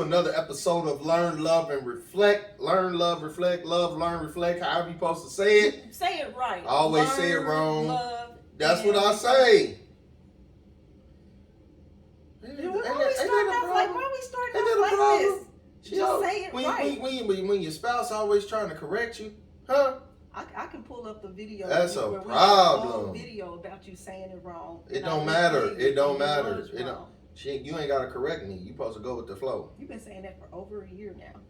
another episode of Learn, Love, and Reflect. Learn, love, reflect, love, learn, reflect. However you supposed to say it. Say it right. I always say it wrong. That's what I say. Why we starting off like this? Just say it right. When your spouse always trying to correct you, huh? I can pull up the video. That's a where problem. We have a whole video about you saying it wrong. It don't matter. It don't matter. You ain't gotta correct me. You supposed to go with the flow. You've been saying that for over a year now.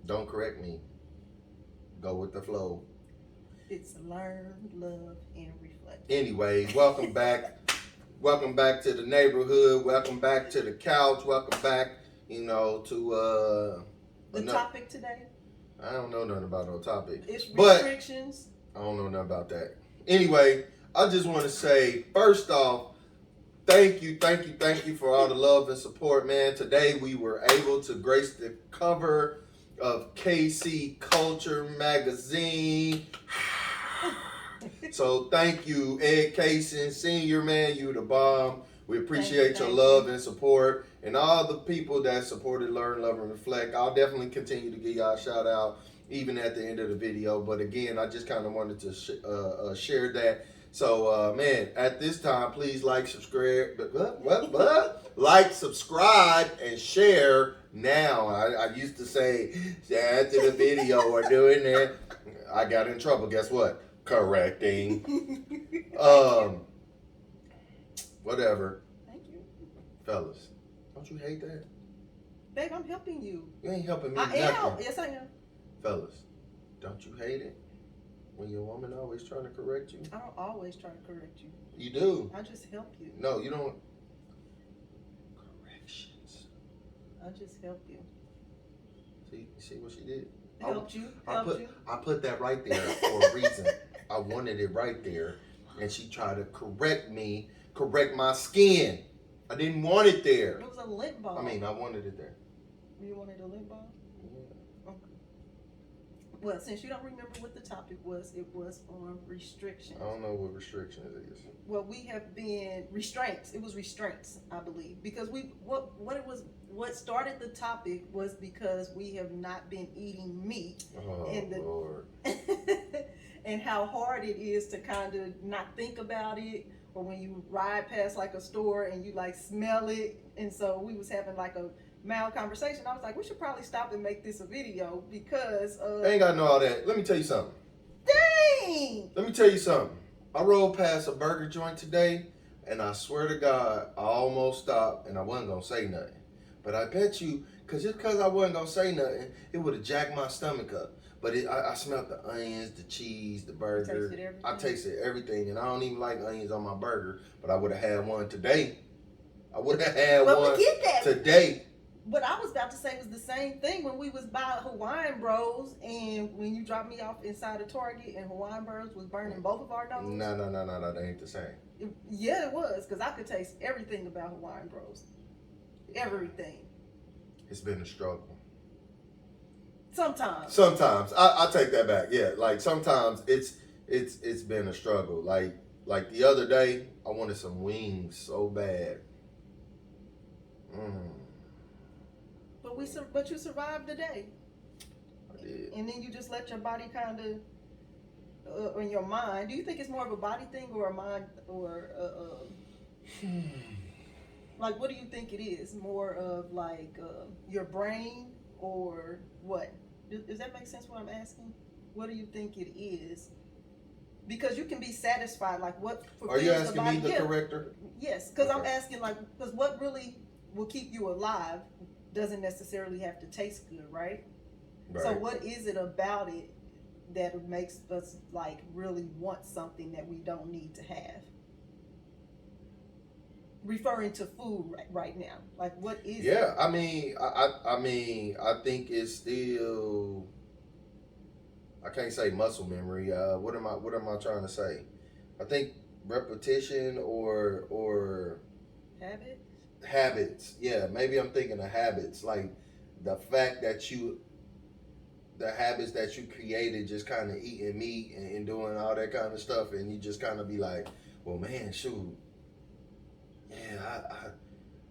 Don't correct me. Go with the flow. It's learn, love, and reflect. Anyways, welcome back. Welcome back to the neighborhood. Welcome back to the couch. Welcome back, to the topic today. I don't know nothing about no topic. It's restrictions. I don't know nothing about that. Anyway, I just want to say, first off, thank you for all the love and support, man. Today we were able to grace the cover of KC Culture magazine. So thank you, Ed Kaysen, Senior, man. You the bomb. We appreciate your love and support, and all the people that supported Learn, Love, and Reflect. I'll definitely continue to give y'all a shout out even at the end of the video. But again, I just kind of wanted to share that. So, man, at this time, please like, subscribe, like, subscribe, and share now. I used to say after the video or doing that. I got in trouble. Guess what? Correcting. Whatever. Thank you. Fellas, don't you hate that? Babe, I'm helping you. You ain't helping me. I am. Yes, I am. Fellas, don't you hate it when your woman always trying to correct you? I don't always try to correct you. You do. I just help you. No, you don't. Corrections. I just help you. See what she did? Helped you. I put that right there for a reason. I wanted it right there, and she tried to correct my skin. I didn't want it there. It was a lip balm. I mean, I wanted it there. You wanted a lip balm? Yeah. Okay. Well, since you don't remember what the topic was, it was on restrictions. I don't know what restrictions is. Well, we have been restraints. It was restraints, I believe, because what started the topic was because we have not been eating meat. Oh, Lord. And how hard it is to kind of not think about it, or when you ride past like a store and you like smell it. And so we was having like a mild conversation. I was like, we should probably stop and make this a video because I ain't gotta know all that. Let me tell you something. Dang! Let me tell you something. I rolled past a burger joint today, and I swear to God, I almost stopped, and I wasn't gonna say nothing. But I bet you, just because I wasn't gonna say nothing, it would have jacked my stomach up. But I smelled the onions, the cheese, the burger. I tasted everything, and I don't even like onions on my burger. But I would have had one today. I would have had one today. What I was about to say was the same thing when we was by Hawaiian Bros, and when you dropped me off inside of Target, and Hawaiian Bros was burning both of our noses. No, that ain't the same. Yeah, it was, because I could taste everything about Hawaiian Bros. Everything. It's been a struggle. Sometimes I take that back. Yeah, like sometimes it's been a struggle. Like the other day, I wanted some wings so bad. But you survived the day. I did. And then you just let your body kind of, in your mind. Do you think it's more of a body thing or a mind or like what do you think it is? More of like your brain or what? Does that make sense what I'm asking? What do you think it is? Because you can be satisfied, like what are you asking me, the corrector? Yes, because I'm asking because what really will keep you alive doesn't necessarily have to taste good, right? So what is it about it that makes us like really want something that we don't need to have? Referring to food right now, like what is it? Yeah, I mean, I think it's still. I can't say muscle memory. What am I trying to say? I think repetition or habits. Yeah, maybe I'm thinking of habits, like the fact that the habits that you created, just kind of eating meat and doing all that kind of stuff, and you just kind of be like, well, man, shoot. Yeah,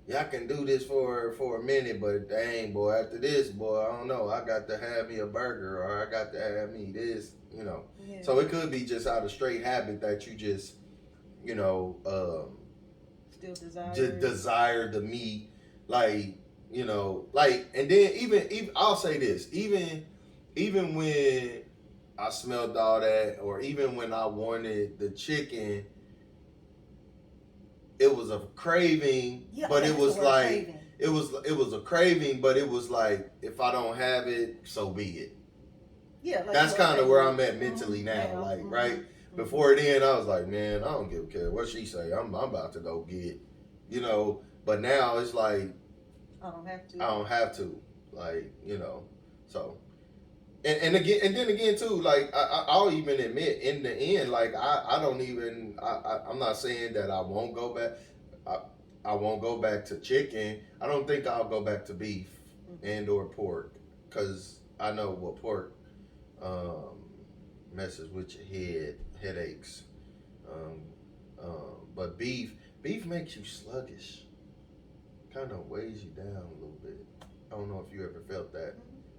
yeah, I can do this for a minute, but dang, boy, after this, boy, I don't know. I got to have me a burger, or I got to have me this, you know. Yeah. So it could be just out of straight habit that you just, you know, Still just desire. desire the meat, like, you know, like, and then even I'll say this, even when I smelled all that, or even when I wanted the chicken, it was a craving, Yeah, but okay, it that's the was word like craving. it was a craving, but it was like, if I don't have it, so be it. Yeah, like, That's kind of okay, where I'm at mentally mhm, now. Like, mhm, right mhm. before then, I was like, man, I don't give a care what she say. I'm about to go get, you know. But now it's like I don't have to. I don't have to, like, you know. So and again, and then again too, like, I'll even admit in the end, like, I don't even I'm not saying that I won't go back. I, I won't go back to chicken. I don't think I'll go back to beef and or pork, because I know what pork um, messes with your headaches. Um, but beef makes you sluggish, kind of weighs you down a little bit. I don't know if you ever felt that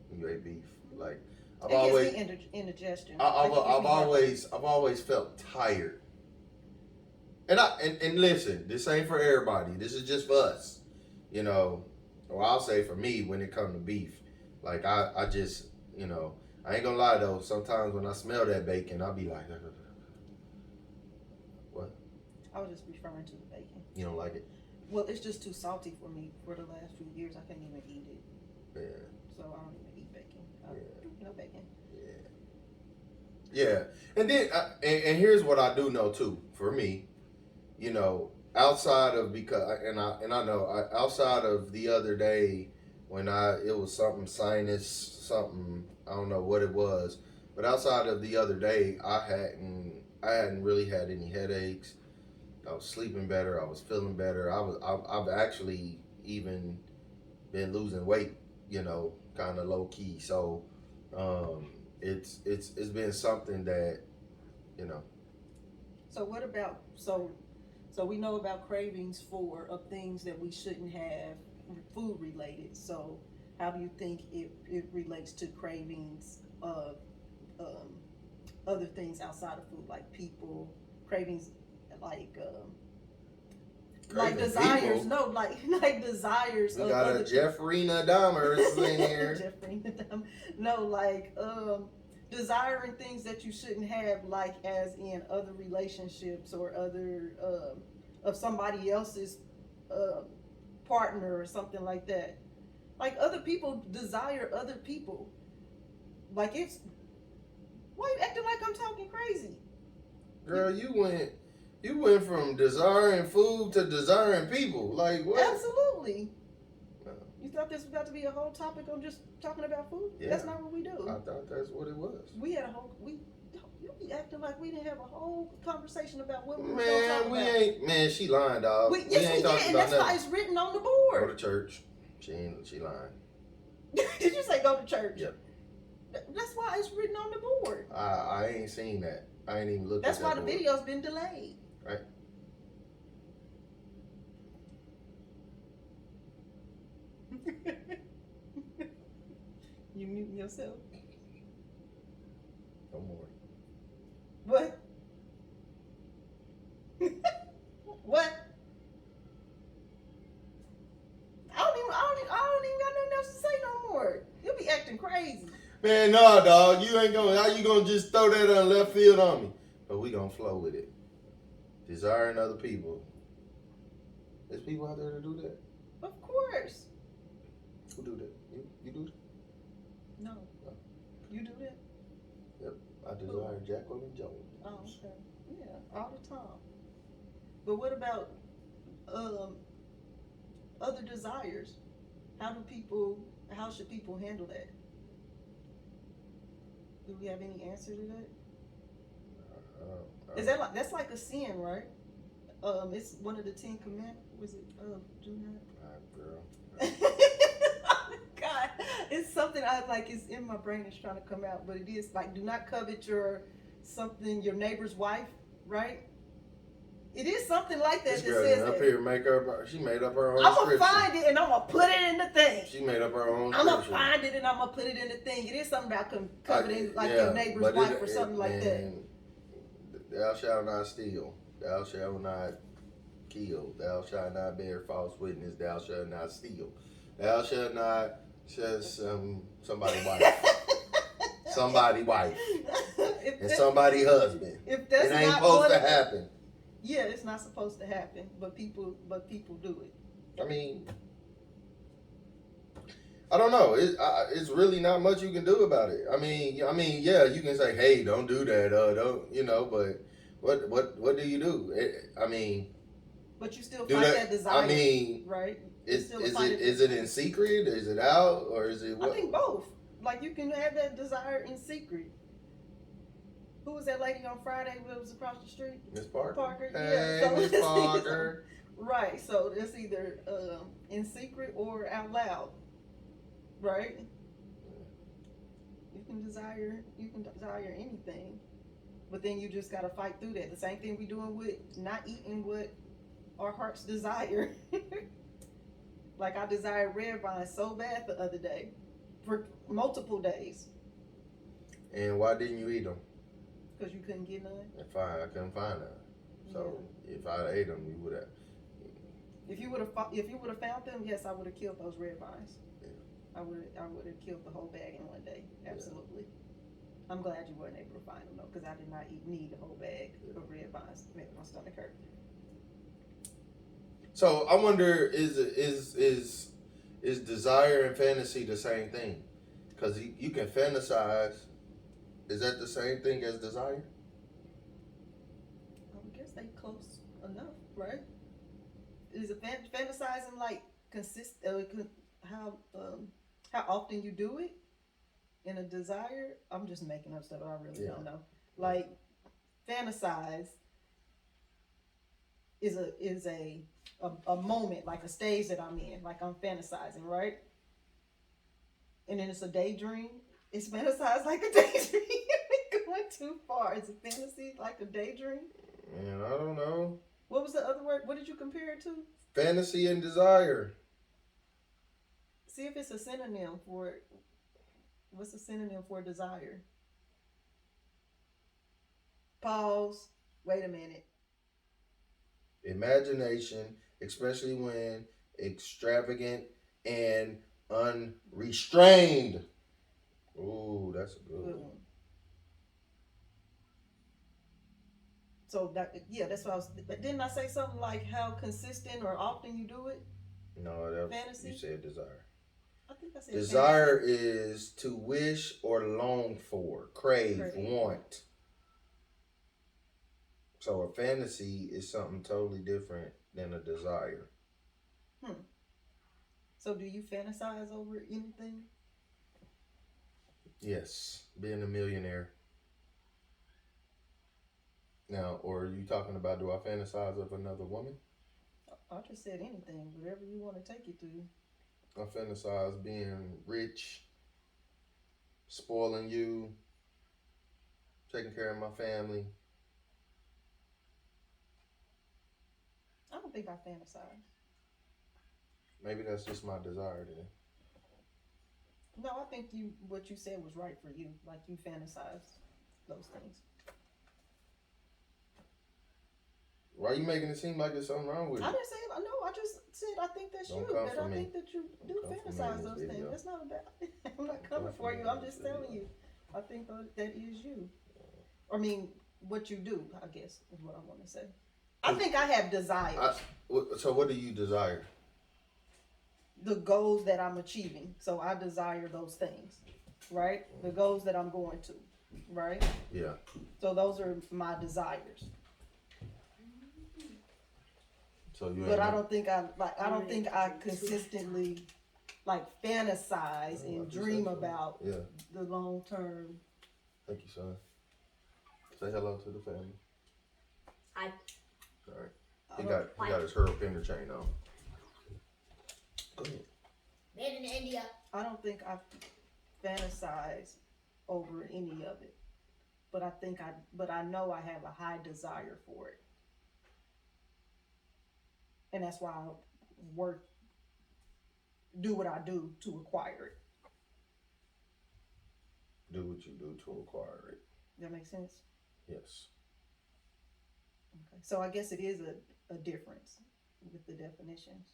when you ate beef. Like, I've It always, gives me indigestion. I've always felt tired. And listen, this ain't for everybody. This is just for us, you know. Or I'll say for me, when it comes to beef, like, I just, you know, I ain't gonna lie though. Sometimes when I smell that bacon, I'll be like, what? I was just referring to the bacon. You don't like it? Well, it's just too salty for me. For the last few years, I couldn't even eat it. Yeah. So I don't even eat bacon. No bacon. Yeah. Yeah. And then, and here's what I do know too. For me, you know, outside of, because I know, outside of the other day when it was something sinus, something, I don't know what it was, but outside of the other day, I hadn't really had any headaches. I was sleeping better. I was feeling better. I've actually even been losing weight, you know, kind of low key. So it's been something that, you know. So what about so we know about cravings for of things that we shouldn't have, food related. So how do you think it relates to cravings of um, other things outside of food, like people cravings, like like Craving desires? people. No, like like desires We of got a other Jeffrina Dahmer in here. Jeffrey, no, like desiring things that you shouldn't have, like as in other relationships or other of somebody else's uh, partner or something like that. Like other people desire other people. Like it's why you acting like I'm talking crazy? Girl, you went from desiring food to desiring people. Like, what? Absolutely. You thought this was about to be a whole topic on just talking about food? Yeah. That's not what we do. I thought that's what it was. We had a whole you be acting like we didn't have a whole conversation about what we were Man, going to talk we about. ain't. Man, she lying, dog. Yes, we ain't we talking did, and about that's why nothing. it's written on the Go to board. church. She lying. Did you say go to church? Yep. That's why it's written on the board. I ain't seen that. I ain't even looked That's at why that the board. video's been delayed. Right. You muting yourself? No more. What? What? I don't even got nothing else to say no more. You'll be acting crazy. Man, no, dog. You ain't gonna. How you gonna just throw that on left field on me? But we gonna flow with it. Desiring other people. There's people out there that do that. Of course. Who do that? You do that? No. You do that? Yep. I desire Jacqueline Jones. Oh, okay. Yeah, all the time. But what about other desires? How should people handle that? Do we have any answer to that? Is that like, that's like a sin, right? It's one of the 10 Commandments. Was it do not? Girl. God, it's something I like. It's in my brain. It's trying to come out, but it is like, do not covet your neighbor's wife, right? It is something like that This that girl says up that. here she made up her own I'm scripture. gonna find it and I'm gonna put it in the thing. She made up her own I'm gonna scripture. find it and I'm gonna put it in the thing. It is something about coveting like your neighbor's wife or something like that. Thou shalt not steal. Thou shalt not kill. Thou shalt not bear false witness. Thou shalt not steal. Thou shalt not somebody wife. Somebody wife. And somebody husband. If that's it ain't not supposed to happen. Yeah, it's not supposed to happen, but people do it. I mean, I don't know. It's really not much you can do about it. I mean, yeah, you can say, "Hey, don't do that." Don't. But what do you do? But you still find that desire. I mean, right? Is it in secret? Is it out, or is it what? I think both. Like you can have that desire in secret. Who was that lady on Friday that was across the street? Miss Parker. Parker. Hey, yeah. So Miss Parker. Right. So it's either in secret or out loud. Right. You can desire anything, but then you just gotta fight through that. The same thing we doing with not eating what our hearts desire. Like I desired red vine so bad the other day, for multiple days. And why didn't you eat them? Because you couldn't get none. I couldn't find none. So if I ate them, you would have. If you would have found them, yes, I would have killed those red vines. Yeah. I would have killed the whole bag in one day. Absolutely. Yeah. I'm glad you weren't able to find them though, because I did not need the whole bag of red vines. It made my stomach hurt. So I wonder, is desire and fantasy the same thing? Because you can fantasize. Is that the same thing as desire? I guess they close enough, right? Is it fantasizing like how often you do it in a desire? I'm just making up stuff. I really don't know. Like fantasize is a moment, like a stage that I'm in, like I'm fantasizing, right? And then it's a daydream. It's fantasized like a daydream. Going too far. Is it fantasy like a daydream? Man, I don't know. What was the other word? What did you compare it to? Fantasy and desire. See if it's a synonym for it. What's a synonym for desire? Pause. Wait a minute. Imagination, especially when extravagant and unrestrained. Ooh, that's a good one. So that's what I was. Didn't I say something like how consistent or often you do it? No, that fantasy. You said desire. I think I said desire fantasy. Is to wish or long for, crave, want. So a fantasy is something totally different than a desire. So do you fantasize over anything? Yes, being a millionaire. Now, or are you talking about, do I fantasize of another woman? I just said anything, whatever you want to take it to. I fantasize being rich, spoiling you, taking care of my family. I don't think I fantasize. Maybe that's just my desire then. No, I think what you said was right for you. Like you fantasize those things. Why are you making it seem like there's something wrong with it? I didn't say it. No, I just said I think that's you. That I think that you do fantasize those things. That's not a bad. I'm not coming for you. I'm just telling you. I think that is you. I mean, what you do, I guess, is what I want to say. I think I have desires. So what do you desire? The goals that I'm achieving. So I desire those things, right? The goals that I'm going to, right? Yeah. So those are my desires. So you. But I don't think I consistently like fantasize and dream about the long term. Thank you, son. Say hello to the family. Hi. All right. He got his Hurl Pender chain on. Go ahead. Made in India. I don't think I fantasize over any of it, but I know I have a high desire for it. And that's why I work, do what I do to acquire it. Do what you do to acquire it. That makes sense? Yes. Okay. So I guess it is a difference with the definitions.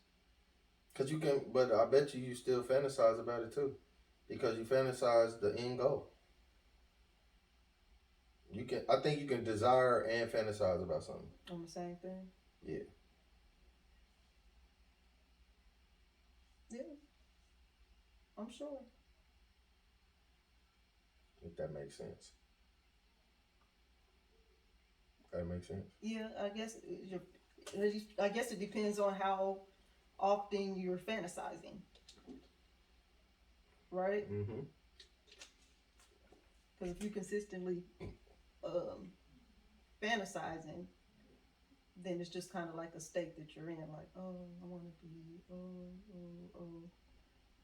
Cause you can, but I bet you still fantasize about it too, because you fantasize the end goal. You can, I think you can desire and fantasize about something. On the same thing? Yeah. Yeah. I'm sure. If that makes sense. That makes sense. Yeah, I guess it depends on how often you're fantasizing, right? Mm-hmm. Because if you consistently fantasizing, then it's just kind of like a state that you're in, like, oh, I want to be, oh.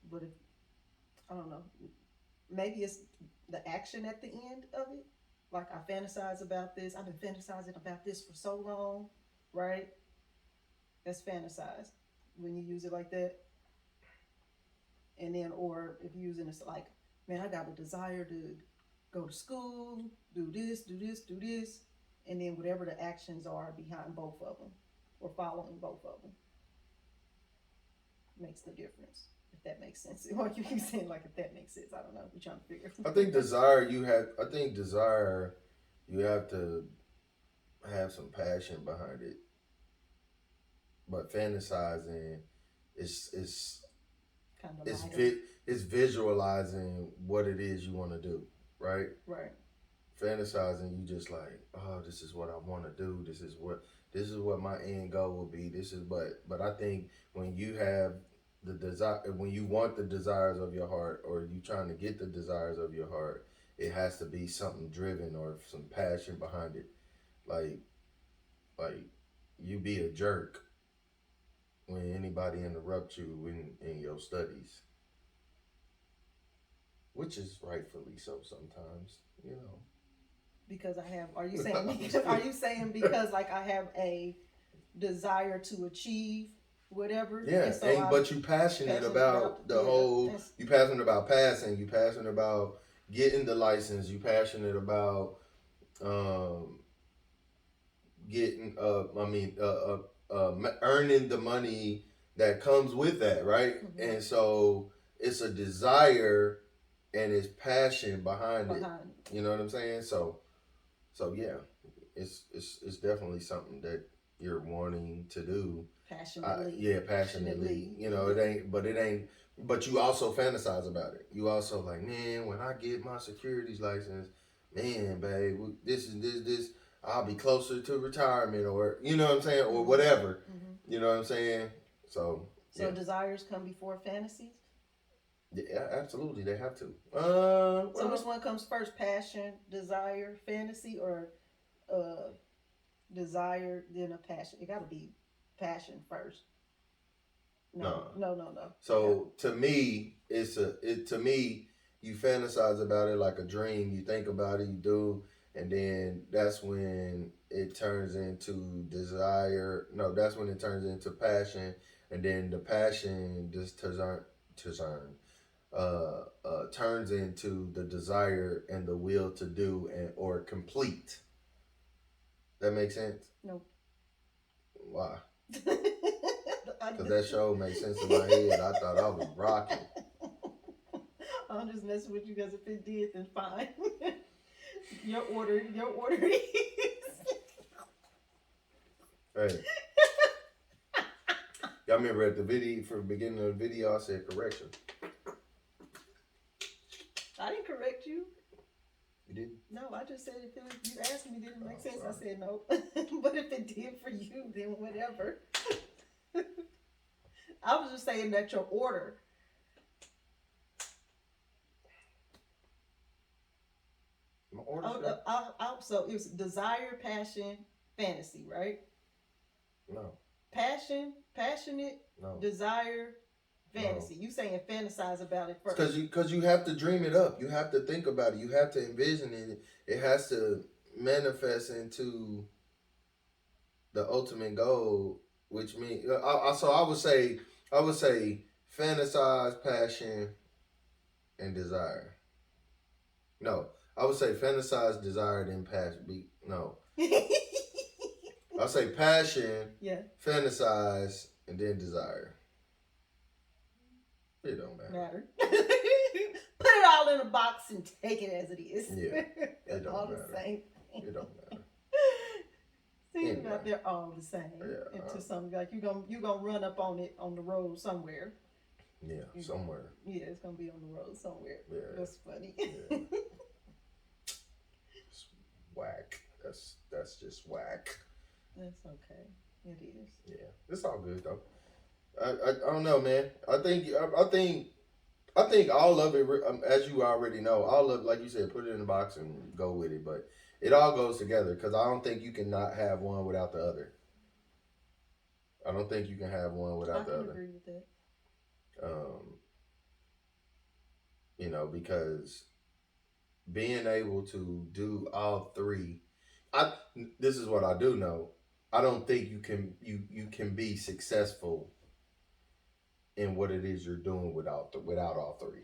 But if, I don't know, maybe it's the action at the end of it. Like, I fantasize about this. I've been fantasizing about this for so long, right? That's fantasize when you use it like that. And then, or if you're using it like, man, I got a desire to go to school, do this, do this, do this. And then whatever the actions are behind both of them or following both of them makes the difference. If that makes sense. Or you keep saying like, if that makes sense. I don't know. We're trying to figure. I think desire, you have to have some passion behind it. But fantasizing is kind of it's visualizing what it is you want to do, right? Right. Fantasizing, you just like, oh, this is what I want to do. This is what my end goal will be. But I think when you have the desire, when you want the desires of your heart, or you trying to get the desires of your heart, it has to be something driven or some passion behind it. Like you be a jerk when anybody interrupts you in your studies, which is rightfully so sometimes, you know. Because I have, are you saying because like I have a desire to achieve whatever? Yeah, so but you passionate about the whole, you passionate about passing, you passionate about getting the license, you passionate about getting earning the money that comes with that, right? Mm-hmm. And so it's a desire and it's passion behind it. You know what I'm saying? So yeah, it's definitely something that you're wanting to do passionately. Passionately. You know, it ain't. But you also fantasize about it. You also like, man, when I get my securities license, man, babe, this. I'll be closer to retirement, or you know what I'm saying, or whatever. Mm-hmm. You know what I'm saying. So desires come before fantasies. Yeah, absolutely, they have to. So which one comes first? Passion, desire, fantasy, or desire then a passion? It got to be passion first. No. So to me, to me, you fantasize about it like a dream. You think about it, you do, and then that's when it turns into desire. No, that's when it turns into passion, and then the passion just turns into the desire and the will to do or complete. That makes sense? Nope. Why? Because that show makes sense in my head. I thought I was rocking. I'm just messing with you because if it did, then fine. Your order is. Hey. Y'all remember at the video, for the beginning of the video, I said correction. I didn't correct you. You did? No, I just said if you asked me, did it make sense? Sorry. I said no. But if it did for you, then whatever. I was just saying that your order. My order. So it was desire, passion, fantasy, right? No. Passionate, no. Desire, fantasy. No. You saying fantasize about it first? Because you have to dream it up. You have to think about it. You have to envision it. It has to manifest into the ultimate goal which means so I would say fantasize, passion, and desire. No, I would say fantasize, desire, then passion. No, I say passion, Yeah. fantasize, and then desire. It don't matter. Put it all in a box and take it as it is. Yeah, it don't all matter. the same. It don't matter. Seems Anyway. like they're all the same. Yeah, Into something like you gonna run up on it on the road somewhere. Yeah, somewhere. Yeah, it's gonna be on the road somewhere. Yeah. That's funny. Yeah. It's whack. That's just whack. That's okay. It is. Yeah, it's all good though. I don't know, man. I think all of it, as you already know, all of, like you said, put it in the box and go with it. But it all goes together because I don't think you can not have one without the other. I don't think you can have one without the other. I can agree with that. You know, because being able to do all three, this is what I do know. I don't think you can be successful in what it is you're doing without all three.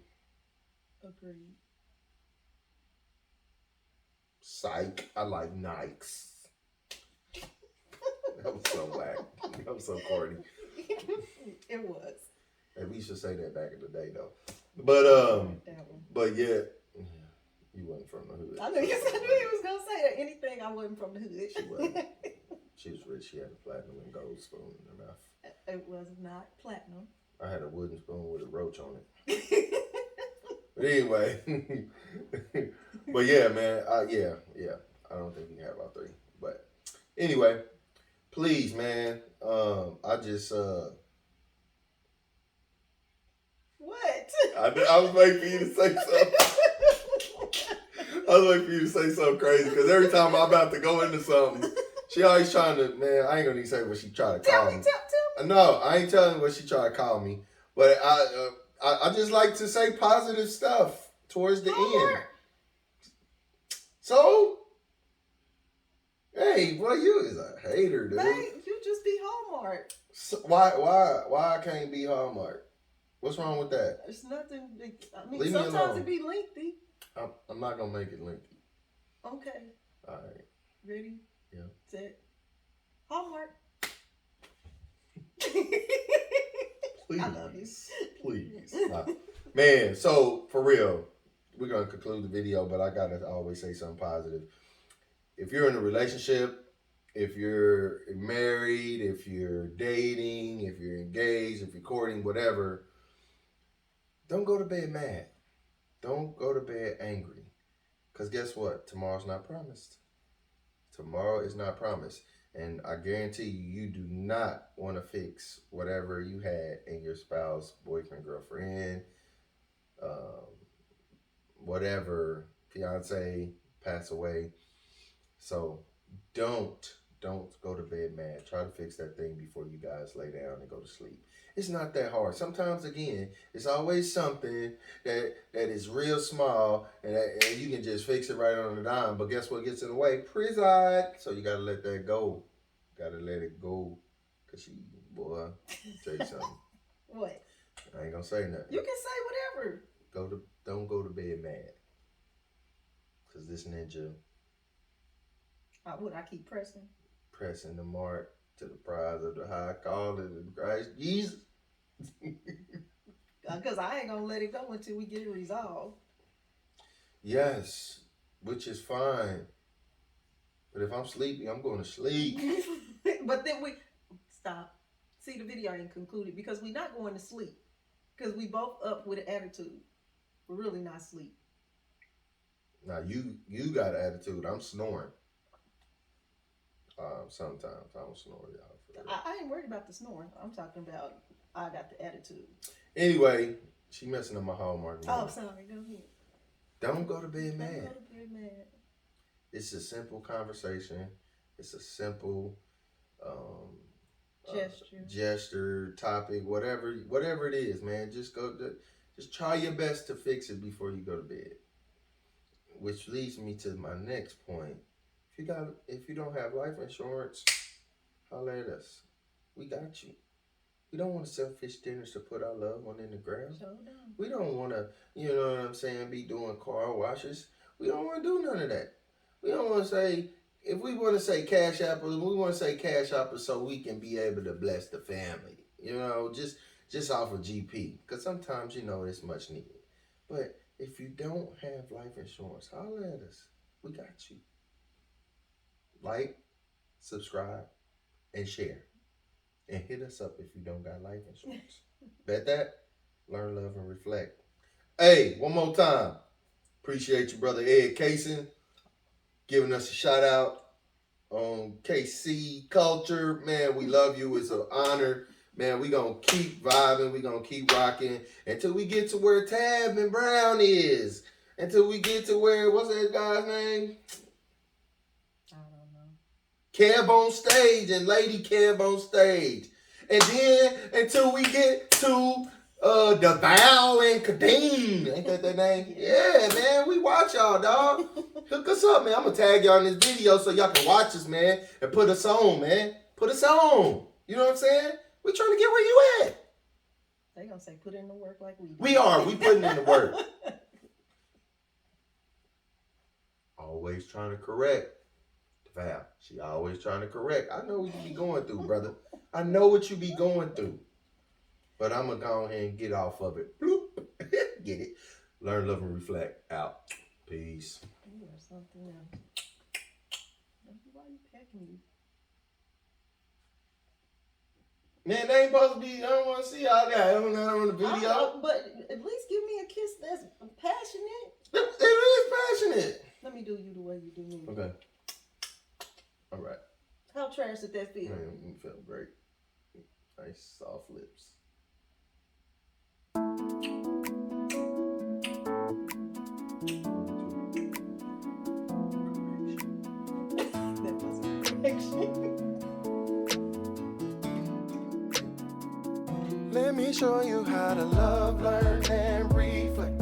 Agreed. Psych. I like Nikes. That was so whack. That was so corny. It was. And we should say that back in the day though. That one. But yeah, you wasn't from the hood. I knew you was gonna say that. Anything I wasn't from the hood. She wasn't. She was rich. She had a platinum and gold spoon in her mouth. It was not platinum. I had a wooden spoon with a roach on it. But anyway, but yeah, man, yeah. I don't think you can have all three. But anyway, please, man, I just What? I was waiting for you to say something. I was waiting for you to say something crazy because every time I'm about to go into something, she always trying to, man, I ain't gonna even say what she tried to call me. Tell me. No, I ain't telling what she tried to call me. But I just like to say positive stuff towards the end. So, hey, boy, you is a hater, dude. Hey, you just be Hallmark. So why I can't be Hallmark? What's wrong with that? It's nothing. I mean, Leave me sometimes alone. it be lengthy. I'm not gonna make it lengthy. Okay. All right. Ready? Yeah. Set. Hallmark. Please, I love you. please. Man, so for real, we're gonna conclude the video, but I gotta always say something positive. If you're in a relationship, if you're married, if you're dating, if you're engaged, if you're courting, whatever, don't go to bed mad. Don't go to bed angry. Because guess what? Tomorrow's not promised. Tomorrow is not promised. And I guarantee you, you do not want to fix whatever you had in your spouse, boyfriend, girlfriend, whatever, fiance, pass away. So don't go to bed mad. Try to fix that thing before you guys lay down and go to sleep. It's not that hard. Sometimes, again, it's always something that is real small and you can just fix it right on the dime. But guess what gets in the way? Prison. So you got to let that go. Got to let it go. Because boy, I'll tell you something. What? I ain't going to say nothing. You can say whatever. Don't go to bed mad. Because this ninja... I keep pressing? Pressing the mark to the prize of the high calling of Christ Jesus. Because I ain't going to let it go until we get it resolved. Yes, which is fine. But if I'm sleepy, I'm going to sleep. But then stop. See, the video ain't concluded because we're not going to sleep. Because we both up with an attitude. We're really not asleep. Now, you got an attitude. I'm snoring. Sometimes I don't snore, y'all. I ain't worried about the snoring. I'm talking about I got the attitude. Anyway, she messing up my Hallmark. Oh, sorry. Go ahead. Don't go to bed mad. Don't go to bed mad. It's a simple conversation. It's a simple gesture, topic, whatever it is, man. Just try your best to fix it before you go to bed. Which leads me to my next point. If you don't have life insurance, holler at us. We got you. We don't want selfish dinners to put our loved one in the ground. Sure don't. We don't want to, you know what I'm saying, be doing car washes. We don't want to do none of that. We don't want to say, if we want to say cash apples, we want to say cash apples so we can be able to bless the family. You know, just off of GP. Because sometimes, you know, it's much needed. But if you don't have life insurance, holler at us. We got you. Like, subscribe, and share. And hit us up if you don't got life insurance. Bet that? Learn, love, and reflect. Hey, one more time. Appreciate you, brother Ed Kaysen, giving us a shout out on KC Culture. Man, we love you. It's an honor. Man, we going to keep vibing. We going to keep rocking until we get to where Tab and Brown is. Until we get to where, what's that guy's name? I don't know. Kev on stage and Lady Kev on stage. And then until we get to DeVal and Kadeem. Ain't that their name? Yeah, man. We watch y'all, dog. Hook us up, man. I'm going to tag y'all in this video so y'all can watch us, man. And put us on, man. Put us on. You know what I'm saying? We trying to get where you at. They going to say put in the work like we do. We are. We putting in the work. Always trying to correct. Val, she always trying to correct. I know what you be going through, brother. I know what you be going through. But I'm going to go ahead and get off of it. Bloop. Get it. Learn, love, and reflect. Out. Peace. You are something else. Why are you packing me? Man, they ain't supposed to be, I don't want to see all that on the video. But at least give me a kiss that's passionate. It is passionate. Let me do you the way you do me. Okay. All right. How trash did that feel? Man, it felt great. Nice soft lips. That was a correction. Let me show you how to love, learn, and reflect.